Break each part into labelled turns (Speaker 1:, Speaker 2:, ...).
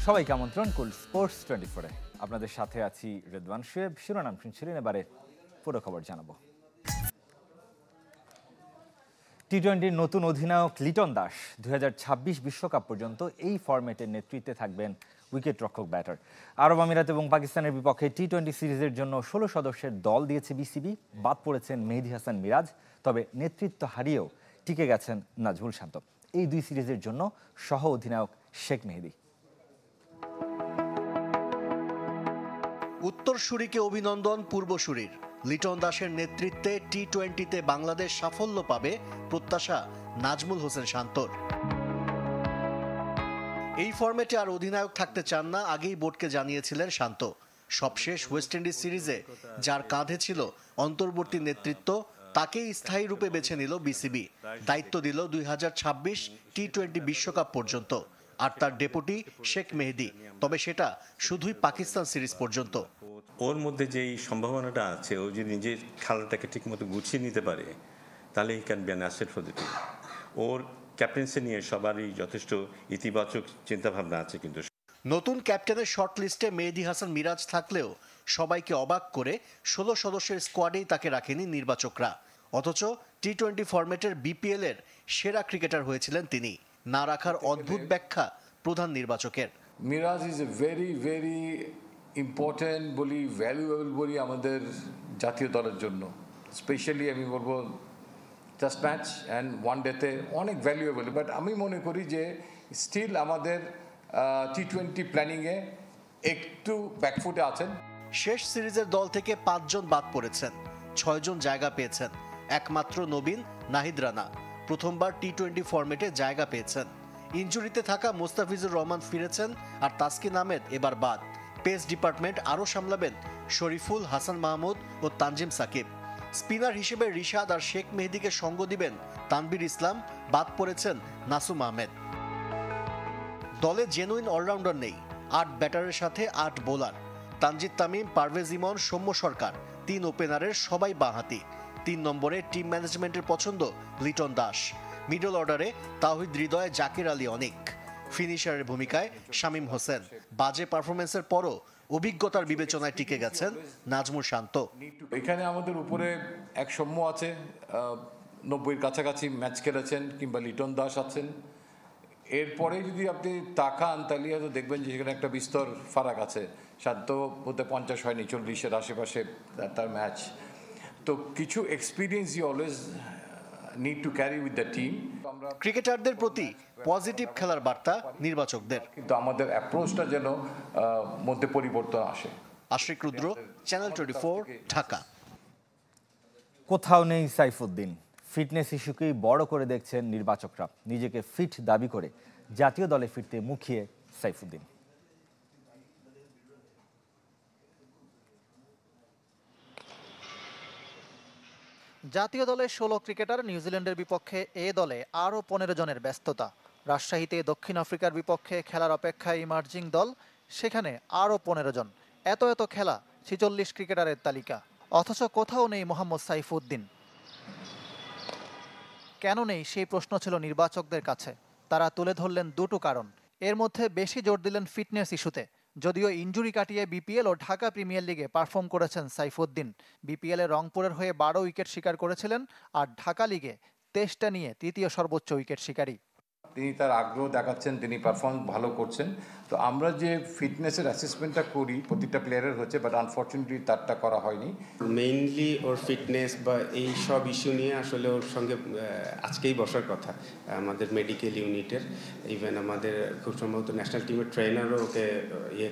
Speaker 1: সবাইকে আমন্ত্রণ কুল স্পোর্টস 24-এ। আপনাদের সাথে আছি রেদওয়ান শুয়েব। শিরোনাম শুনছিলেন, এবারে পুরো খবর জানাবো। টি-20 নতুন অধিনায়ক লিটন দাস 2026 বিশ্বকাপ পর্যন্ত এই ফরম্যাটের নেতৃত্বে থাকবেন উইকেট রক্ষক ব্যাটার। আরব আমিরাত এবং পাকিস্তানের বিপক্ষে টি-20 সিরিজের জন্য 16 সদস্যের দল দিয়েছে বিসিবি। বাদ পড়েছেন মেহেদী হাসান মিরাজ, তবে নেতৃত্ব হারিয়েও টিকে গেছেন নাজমুল শান্ত। এই দুই সিরিজের জন্য সহ অধিনায়ক শেখ মেহেদী।
Speaker 2: উত্তরসূরিকে অভিনন্দন পূর্বসূরির। লিটন দাসের নেতৃত্বে টি-20তে বাংলাদেশ সাফল্য পাবে প্রত্যাশা নাজমুল হোসেন শান্তর। এই ফরম্যাটে আর অধিনায়ক থাকতে চান না, আগেই বোর্ডকে জানিয়েছিলেন শান্ত। সবশেষ ওয়েস্ট ইন্ডিজ সিরিজে যার কাঁধে ছিল অন্তর্বর্তী নেতৃত্ব, তাকেই স্থায়ী রূপে বেছে নিল বিসিবি। দায়িত্ব দিল 2026 টি-20 বিশ্বকাপ পর্যন্ত, আর তার ডেপুটি শেখ মেহেদী। তবে সেটা শুধুই পাকিস্তান সিরিজ পর্যন্ত।
Speaker 3: ওর মধ্যে যেই সম্ভাবনাটা আছে, ও যদি নিজের খেলাটাকে ঠিকমতো গুছিয়ে নিতে পারে, তাহলে he can be an asset for the team. Or captaincy নিয়ে সবারই যথেষ্ট ইতিবাচক চিন্তাভাবনা আছে। কিন্তু
Speaker 2: নতুন ক্যাপ্টেনের শর্ট লিস্টে মেহেদী হাসান মিরাজ থাকলেও সবাইকে অবাক করে 16 সদস্যের স্কোয়াডেই তাকে রাখেনি নির্বাচকরা। অথচ টি-20 ফরম্যাটের বিপিএল এর সেরা ক্রিকেটার হয়েছিলেন তিনি। না রাখার অদ্ভুত ব্যাখ্যা প্রধান নির্বাচকের।
Speaker 4: Miraz is a very very important বলি, ভ্যালুয়েবল বলি আমাদের জাতীয় দলের জন্য। স্পেশালি আমি বলবো টেস্ট ম্যাচ অ্যান্ড ওয়ান ডেতে অনেক ভ্যালুয়েবল। বাট আমি মনে করি যে স্টিল আমাদের টি-20 প্ল্যানিংয়ে একটু ব্যাকফুটে আছেন।
Speaker 2: শেষ সিরিজের দল থেকে 5 জন বাদ পড়েছেন, 6 জন জায়গা পেয়েছেন। একমাত্র নবীন নাহিদ রানা প্রথমবার টি-20 ফরম্যাটে জায়গা পেয়েছেন। ইনজুরিতে থাকা মোস্তাফিজুর রহমান ফিরেছেন, আর তাসকিন আহমেদ এবার বাদ। পেস ডিপার্টমেন্ট আরও সামলাবেন শরীফুল, হাসান মাহমুদ ও তানজিম সাকিব। স্পিনার হিসেবে রিশাদ আর শেখ মেহেদীকে সঙ্গ দিবেন তানভীর ইসলাম। বাদ পড়েছেন নাসুম আহমেদ। দলে জেনুইন অলরাউন্ডার নেই, 8 ব্যাটারের সাথে 8 বোলার। তানজিদ তামিম, পারভেজ ইমন, সৌম্য সরকার 3 ওপেনারের সবাই বাঁহাতি। 3 নম্বরে টিম ম্যানেজমেন্টের পছন্দ লিটন দাস। মিডল অর্ডারে তাওহিদ হৃদয়, জাকির আলী অনিক। ফিনিশারের ভূমিকায় শামীম হোসেন। বাজে পারফরমেন্সের পরও অভিজ্ঞতার বিবেচনায় টিকে গেছেন নাজমুল শান্ত।
Speaker 4: এখানে আমাদের উপরে এক সৌম্য আছে, 90-এর কাছাকাছি ম্যাচ খেলেছেন, কিংবা লিটন দাস আছেন। এরপরে যদি আপনি তাকান তাহলে হয়তো দেখবেন যে সেখানে একটা বিস্তর ফারাক আছে। শান্ত বলতে 50 হয়নি, 40-এর আশেপাশে তার ম্যাচ। তো কিছু experience you always need to carry with the team.
Speaker 2: ক্রিকেটারদের প্রতি পজিটিভ খেলার বার্তা নির্বাচকদের,
Speaker 4: কিন্তু আমাদের অ্যাপ্রোচটা যেন মধ্যে পরিবর্তন আসে।
Speaker 2: আশিক রুদ্র, চ্যানেল 24, ঢাকা।
Speaker 1: কোথাও নেই সাইফুদ্দিন। ফিটনেস ইস্যুকেই বড় করে দেখছেন নির্বাচকরা। নিজেকে ফিট দাবি করে জাতীয় দলে ফিরতে মুখিয়ে সাইফুদ্দিন।
Speaker 5: জাতীয় দলের 16 ক্রিকেটার, নিউজিল্যান্ডের বিপক্ষে এ দলে আরও 15 জনের ব্যস্ততা। রাজশাহীতে দক্ষিণ আফ্রিকার বিপক্ষে খেলার অপেক্ষায় ইমার্জিং দল, সেখানে আরও 15 জন। এত খেলা, 46 ক্রিকেটারের তালিকা। অথচ কোথাও নেই মোহাম্মদ সাইফুদ্দিন। কেন নেই সেই প্রশ্ন ছিল নির্বাচকদের কাছে। তারা তুলে ধরলেন দুটো কারণ। এর মধ্যে বেশি জোর দিলেন ফিটনেস ইস্যুতে। যদিও ইনজুরি কাটিয়ে বিপিএল ও ঢাকা প্রিমিয়ার লিগে পারফর্ম করেছেন সাইফুদ্দিন। বিপিএলে রংপুরের হয়ে 12 উইকেট শিকার করেছিলেন, আর ঢাকা লিগে 23টা নিয়ে তৃতীয় সর্বোচ্চ উইকেট শিকারী।
Speaker 4: তিনি তার আগ্রহ দেখাচ্ছেন, তিনি পারফর্ম ভালো করছেন। তো আমরা যে ফিটনেসের অ্যাসেসমেন্টটা করি প্রতিটা প্লেয়ারের হচ্ছে, বাট আনফর্চুনেটলি তারটা করা হয়নি।
Speaker 6: মেইনলি ওর ফিটনেস বা এই সব ইস্যু নিয়ে আসলে ওর সঙ্গে আজকেই বসার কথা আমাদের মেডিকেল ইউনিটের। ইভেন আমাদের খুব সম্ভবত ন্যাশনাল টিমের ট্রেনারও ওকে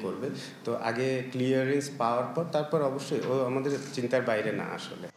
Speaker 6: করবে। তো আগে ক্লিয়ারেন্স পাওয়ার পর তারপর অবশ্যই ও আমাদের চিন্তার বাইরে না আসলে।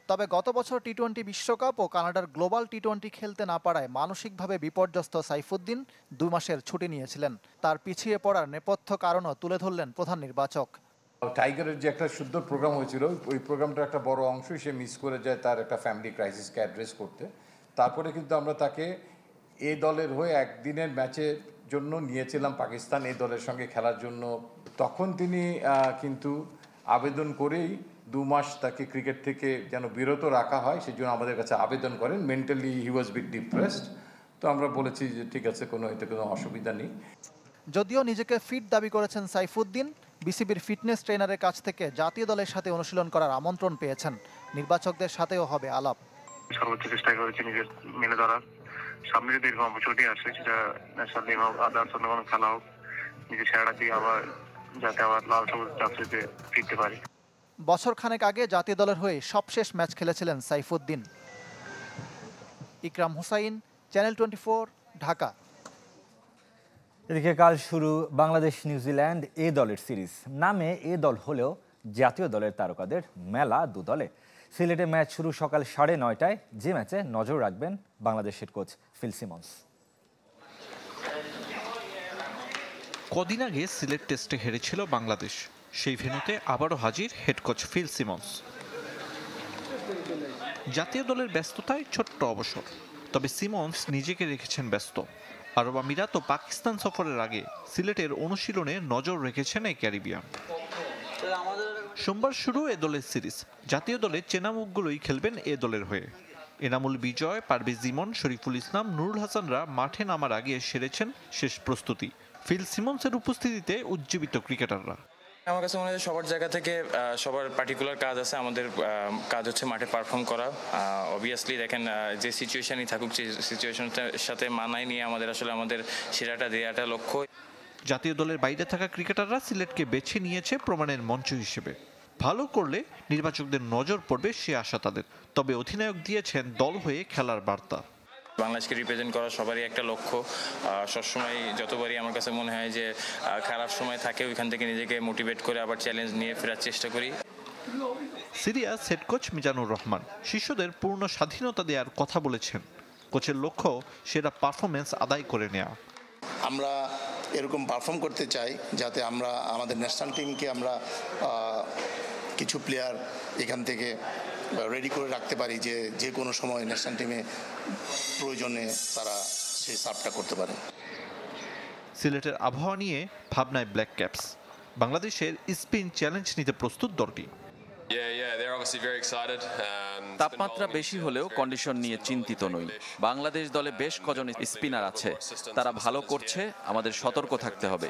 Speaker 5: তবে গত বছর টি-20 বিশ্বকাপ ও কানাডার গ্লোবাল টি-20 খেলতে না পারায় মানসিকভাবে বিপর্যস্ত সাইফুদ্দিন 2 মাসের ছুটি নিয়েছিলেন। তার পিছিয়ে পড়ার নেপথ্য কারণও তুলে ধরলেন প্রধান নির্বাচক।
Speaker 4: টাইগারের যে একটা সুন্দর প্রোগ্রাম হয়েছিল, ওই প্রোগ্রামটার একটা বড় অংশই সে মিস করে যায় তার একটা ফ্যামিলি ক্রাইসিসকে অ্যাড্রেস করতে। তারপরে কিন্তু আমরা তাকে এই দলের হয়ে একদিনের ম্যাচের জন্য নিয়েছিলাম পাকিস্তান, এই দলের সঙ্গে খেলার জন্য। তখন তিনি কিন্তু আবেদন করেই 2 মাস তাকে ক্রিকেট থেকে যেন বিরত রাখা হয়, সেই জন্য আমাদের কাছে আবেদন করেন। Mentally he was bit depressed. তো আমরা বলেছি যে ঠিক আছে, এতে কোনো অসুবিধা নেই।
Speaker 5: যদিও নিজেকে ফিট দাবি করেছেন সাইফুদ্দিন, বিসিবির ফিটনেস ট্রেনারের কাছ থেকে জাতীয় দলের সাথে অনুশীলন করার আমন্ত্রণ পেয়েছেন। নির্বাচকদের সাথেও হবে আলাপ।
Speaker 7: সর্বোচ্চ চেষ্টা করেছি নিজের মেনে ধরার। সামনে যদি এরকম অপরচুনিটি আসে, সেটা ন্যাশনাল টিম হোক, আদার্স অন্য কোনো খেলা হোক, নিজের সেরাটা দিয়ে আবার যাতে আবার লাল সবুজ জার্সিতে ফিরতে পারি।
Speaker 5: বছর খানেক আগে জাতীয় দলের হয়ে সবশেষ ম্যাচ খেলেছিলেন সাইফুদ্দিন। ইকরাম হুসাইন, চ্যানেল 24, ঢাকা।
Speaker 1: এদিকে কাল শুরু বাংলাদেশ নিউজিল্যান্ড এ দলের সিরিজ। নামে এ দল হলেও জাতীয় দলের তারকাদের মেলা দু দলে। সিলেটে ম্যাচ শুরু সকাল 9:30টায়, যে ম্যাচে নজর রাখবেন বাংলাদেশের কোচ ফিল সিমন্স।
Speaker 8: কদিন আগে সিলেট টেস্টে হেরেছিল বাংলাদেশ, সেই ভেন্যুতে আবারও হাজির হেড কোচ ফিল সিমন্স। জাতীয় দলের ব্যস্ততায় ছোট্ট অবসর, তবে সিমন্স নিজেকে রেখেছেন ব্যস্ত। আরব আমিরাত ও পাকিস্তান সফরের আগে সিলেটের অনুশীলনে নজর রেখেছেন এই ক্যারিবিয়ান। সোমবার শুরু এ দলের সিরিজ। জাতীয় দলের চেনা মুখগুলোই খেলবেন এ দলের হয়ে। এনামুল বিজয়, পারভেজ ইমন, শরীফুল ইসলাম, নুরুল হাসানরা মাঠে নামার আগে সেরেছেন শেষ প্রস্তুতি। ফিল সিমন্সের উপস্থিতিতে উজ্জীবিত ক্রিকেটাররা।
Speaker 9: আমার কাছে মনে হয় সবার জায়গা থেকে সবার পার্টিকুলার কাজ আছে। আমাদের কাজ হচ্ছে মাঠে পারফর্ম করা। অবভিয়াসলি দেখেন, যে সিচুয়েশনই থাকুক, যে সিচুয়েশনটার সাথে মানায় নিয়ে আমাদের আসলে আমাদের সেরাটা দেওয়াটা লক্ষ্য।
Speaker 8: জাতীয় দলের বাইরে থাকা ক্রিকেটাররা সিলেটকে বেছে নিয়েছে প্রমাণের মঞ্চ হিসেবে। ভালো করলে নির্বাচকদের নজর পড়বে সে আশা তাদের। তবে অধিনায়ক দিয়েছেন দল হয়ে খেলার বার্তা।
Speaker 9: বাংলাদেশকে রিপ্রেজেন্ট করা সবারই একটা লক্ষ্য। সবসময় যতবারই আমার কাছে মনে হয় যে খারাপ সময় থাকে, ওইখান থেকে নিজেকে মোটিভেট করে আবার চ্যালেঞ্জ নিয়ে ফেরার চেষ্টা করি।
Speaker 8: Serious head coach Mizanur Rahman শিষ্যদের পূর্ণ স্বাধীনতা দেওয়ার কথা বলেছেন। কোচের লক্ষ্য সেরা পারফরমেন্স আদায় করে নেওয়া।
Speaker 10: আমরা এরকম পারফর্ম করতে চাই যাতে আমরা আমাদের ন্যাশনাল টিমকে আমরা কিছু প্লেয়ার এখান থেকে রেডি করে রাখতে পারি, যে কোনো সময় ন্যাশনাল টিমে প্রয়োজনে তারা সেই সার্ভটা করতে পারে।
Speaker 8: সিলেটের আবহাওয়া নিয়ে ভাবনায় ব্ল্যাক ক্যাপস। বাংলাদেশের স্পিন চ্যালেঞ্জ নিতে প্রস্তুত দলটি।
Speaker 11: তাপমাত্রা বেশি হলেও কন্ডিশন নিয়ে চিন্তিত নই। বাংলাদেশ দলে বেশ কজন স্পিনার আছে, তারা ভালো করছে, আমাদের সতর্ক থাকতে হবে।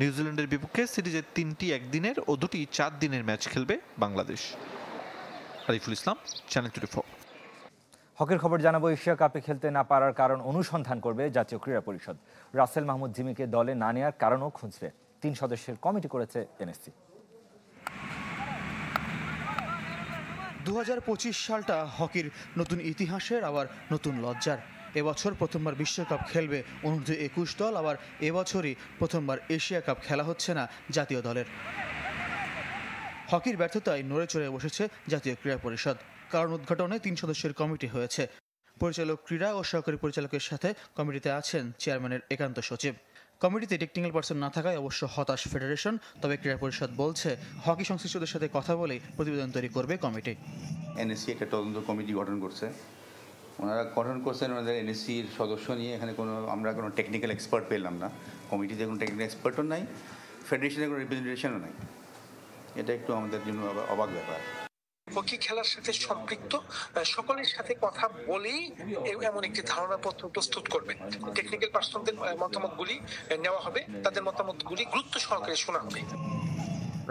Speaker 8: নিউজিল্যান্ডের বিপক্ষে সিরিজের 3টি একদিনের ও 2টি 4 দিনের ম্যাচ খেলবে বাংলাদেশ। আরিফুল ইসলাম, চ্যানেল 24।
Speaker 1: হকের খবর জানাবো। এশিয়া কাপে খেলতে না পারার কারণ অনুসন্ধান করবে জাতীয় ক্রীড়া পরিষদ। রাসেল মাহমুদ জিমিকে দলে না নেওয়ার কারণও খুঁজবে। 3 সদস্যের কমিটি করেছে এনএসসি।
Speaker 12: 2025 সালটা হকির নতুন ইতিহাসের, আবার নতুন লজ্জার। এবছর প্রথমবার বিশ্বকাপ খেলবে অনূর্ধ্ব 21 দল, আবার এবছরই প্রথমবার এশিয়া কাপ খেলা হচ্ছে না জাতীয় দলের। হকির ব্যর্থতায় নড়ে চড়ে বসেছে জাতীয় ক্রীড়া পরিষদ। কারণ উদ্ঘাটনে 3 সদস্যের কমিটি হয়েছে। পরিচালক ক্রীড়া ও সহকারী পরিচালকের সাথে কমিটিতে আছেন চেয়ারম্যানের একান্ত সচিব। কমিটিতে টেকনিক্যাল পার্সন না থাকায় অবশ্য হতাশ ফেডারেশন। তবে ক্রীড়া পরিষদ বলছে হকি সংশ্লিষ্টদের সাথে কথা বলেই প্রতিবেদন তৈরি করবে কমিটি।
Speaker 13: এনএসসি একটা তদন্ত কমিটি গঠন করছে। ওনারা গঠন করছেন ওনাদের এনএসসির সদস্য নিয়ে। এখানে আমরা কোনো টেকনিক্যাল এক্সপার্ট পেলাম না। কমিটিতে কোনো টেকনিক্যাল এক্সপার্টও নাই, ফেডারেশনের কোনো রিপ্রেজেন্টেশনও নাই। এটা একটু আমাদের জন্য অবাক ব্যাপার।
Speaker 14: হকি খেলার সাথে সম্পৃক্ত সকলের সাথে কথা বলেই এমন একটি ধারণাপত্র প্রস্তুত করবেন। টেকনিক্যাল পার্সনদের মতামতগুলি নেওয়া হবে, তাদের মতামতগুলি গুরুত্ব সহকারে শোনা হবে।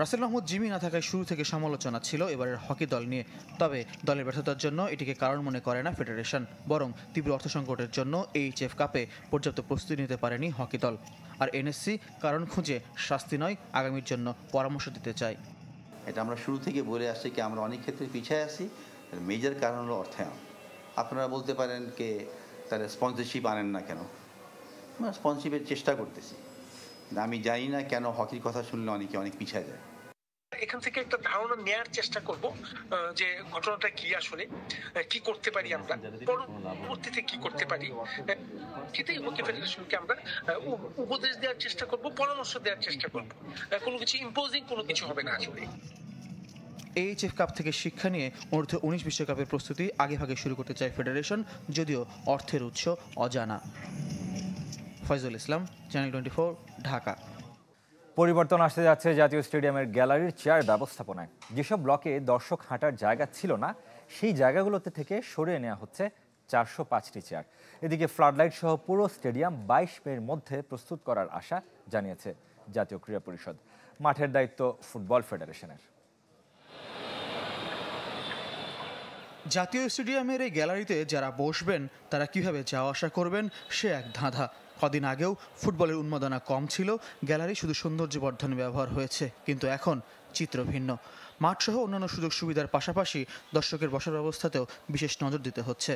Speaker 12: রাসেল মাহমুদ জিমি না থাকায় শুরু থেকে সমালোচনা ছিল এবারের হকি দল নিয়ে। তবে দলের ব্যর্থতার জন্য এটিকে কারণ মনে করে না ফেডারেশন, বরং তীব্র অর্থ সংকটের জন্য এইচএফ কাপে পর্যাপ্ত প্রস্তুতি নিতে পারেনি হকি দল। আর এনএসসি কারণ খুঁজে শাস্তি নয়, আগামীর জন্য পরামর্শ দিতে চায়।
Speaker 13: এটা আমরা শুরু থেকে বলে আসছি কি আমরা অনেক ক্ষেত্রে পিছিয়ে আছি। মেজর কারণ হলো অর্থায়ন। আপনারা বলতে পারেন কে তারা স্পন্সরশিপ আনেন না কেন? আমরা স্পন্সরশিপের চেষ্টা করতেছি। আমি জানি না কেন হকির কথা শুনলে অনেকে অনেক পিছিয়ে যায়।
Speaker 14: এখান থেকে একটা ধারণা নেয়ার চেষ্টা করব যে ঘটনাটা কি, আসলে কি করতে পারি আমরা, পরবর্তীতে কি করতে পারি। সেটাই হকি ফেডারেশনকে আমরা উপদেশ দেওয়ার চেষ্টা করব, পরামর্শ দেওয়ার চেষ্টা করব। কোনো কিছু ইম্পোজিং কোনো কিছু হবে না আসলে।
Speaker 12: এইচএফ কাপ থেকে শিক্ষা নিয়ে অনূর্ধ্ব 19 বিশ্বকাপের প্রস্তুতি আগেভাগে শুরু করতে চায় ফেডারেশন, যদিও অর্থের উৎস অজানা। ফয়জুল ইসলাম, চ্যানেল 24, ঢাকা।
Speaker 1: পরিবর্তন আসতে যাচ্ছে জাতীয় স্টেডিয়ামের গ্যালারির চেয়ার ব্যবস্থাপনায়। যেসব ব্লকে দর্শক হাঁটার জায়গা ছিল না, সেই জায়গাগুলোতে থেকে সরিয়ে নেওয়া হচ্ছে 405টি চেয়ার। এদিকে ফ্লাডলাইট সহ পুরো স্টেডিয়াম 22 মের মধ্যে প্রস্তুত করার আশা জানিয়েছে জাতীয় ক্রীড়া পরিষদ। মাঠের দায়িত্ব ফুটবল ফেডারেশনের।
Speaker 12: জাতীয় স্টেডিয়ামের এই গ্যালারিতে যারা বসবেন তারা কিভাবে যাওয়া আসা করবেন সে এক ধাঁধা। কদিন আগেও ফুটবলের উন্মাদনা কম ছিল, গ্যালারি শুধু সৌন্দর্য বর্ধনে ব্যবহার হয়েছে, কিন্তু এখন চিত্র ভিন্ন। মাঠসহ অন্যান্য সুযোগ সুবিধার পাশাপাশি দর্শকের বসার ব্যবস্থাতেও বিশেষ নজর দিতে হচ্ছে।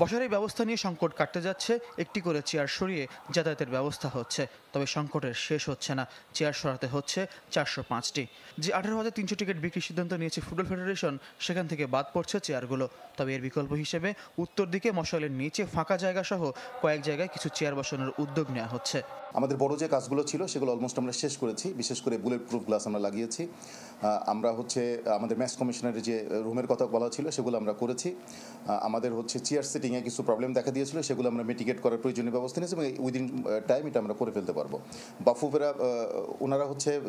Speaker 12: বসার এই ব্যবস্থা নিয়ে সংকট কাটতে যাচ্ছে, একটি করে চেয়ার সরিয়ে যাতায়াতের ব্যবস্থা হচ্ছে। তবে সংকটের শেষ হচ্ছে না, চেয়ার সরাতে হচ্ছে 405টি। যে 18,300 টিকিট বিক্রির সিদ্ধান্ত নিয়েছে ফুটবল ফেডারেশন, সেখান থেকে বাদ পড়ছে চেয়ারগুলো। তবে এর বিকল্প হিসেবে উত্তর দিকে মশালের নিচে ফাঁকা জায়গা সহ কয়েক জায়গায় কিছু চেয়ার বসানোর উদ্যোগ নেওয়া হচ্ছে।
Speaker 15: আমাদের বড় যে কাজগুলো ছিল সেগুলো অলমোস্ট আমরা শেষ করেছি। বিশেষ করে বুলেট প্রুফ গ্লাস আমরা লাগিয়েছি। আমরা আমাদের ম্যাচ কমিশনারের যে রুমের কথা বলা ছিল সেগুলো আমরা করেছি। আমাদের চেয়ার সেটিংয়ে কিছু প্রবলেম দেখা দিয়েছিল, সেগুলো আমরা মিটিগেট করার প্রয়োজনীয় ব্যবস্থা নিয়েছি এবং উইদিন টাইম এটা আমরা করে ফেলতে পারবো। বাফুফেরা ওনারা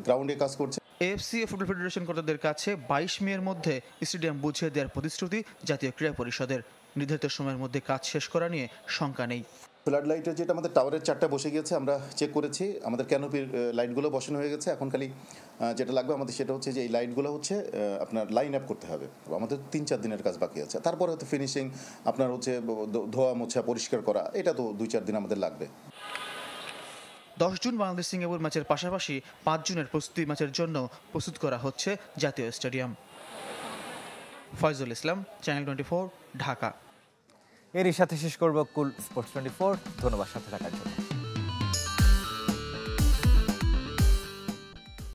Speaker 15: গ্রাউন্ডে কাজ করছে।
Speaker 12: এএফসি ফুটবল ফেডারেশন কর্তাদের কাছে 22 মের মধ্যে স্টেডিয়াম বুঝিয়ে দেওয়ার প্রতিশ্রুতি জাতীয় ক্রীড়া পরিষদের। নির্ধারিত সময়ের মধ্যে কাজ শেষ করা নিয়ে শঙ্কা নেই।
Speaker 15: ফ্লাড লাইটের যেটা আমাদের টাওয়ারের 4টা বসে গিয়েছে, আমরা চেক করেছি। আমাদের ক্যানোপির লাইটগুলো বসানো হয়ে গেছে। এখন খালি যেটা লাগবে আমাদের সেটা যে এই লাইটগুলো আপনার লাইন আপ করতে হবে। আমাদের 3-4 দিনের কাজ বাকি আছে। তারপরে ফিনিশিং আপনার ধোয়া মোছা পরিষ্কার করা, এটা তো 2-4 দিন আমাদের লাগবে।
Speaker 12: 10 জুন বাংলাদেশ সিঙ্গাপুর ম্যাচের পাশাপাশি 5 জুনের প্রস্তুতি ম্যাচের জন্য প্রস্তুত করা হচ্ছে জাতীয় স্টেডিয়াম। ফয়জুল ইসলাম, চ্যানেল 24, ঢাকা।
Speaker 1: এরই সাথে শেষ করব কুল স্পোর্টস 24। ধন্যবাদ সাথে থাকার জন্য।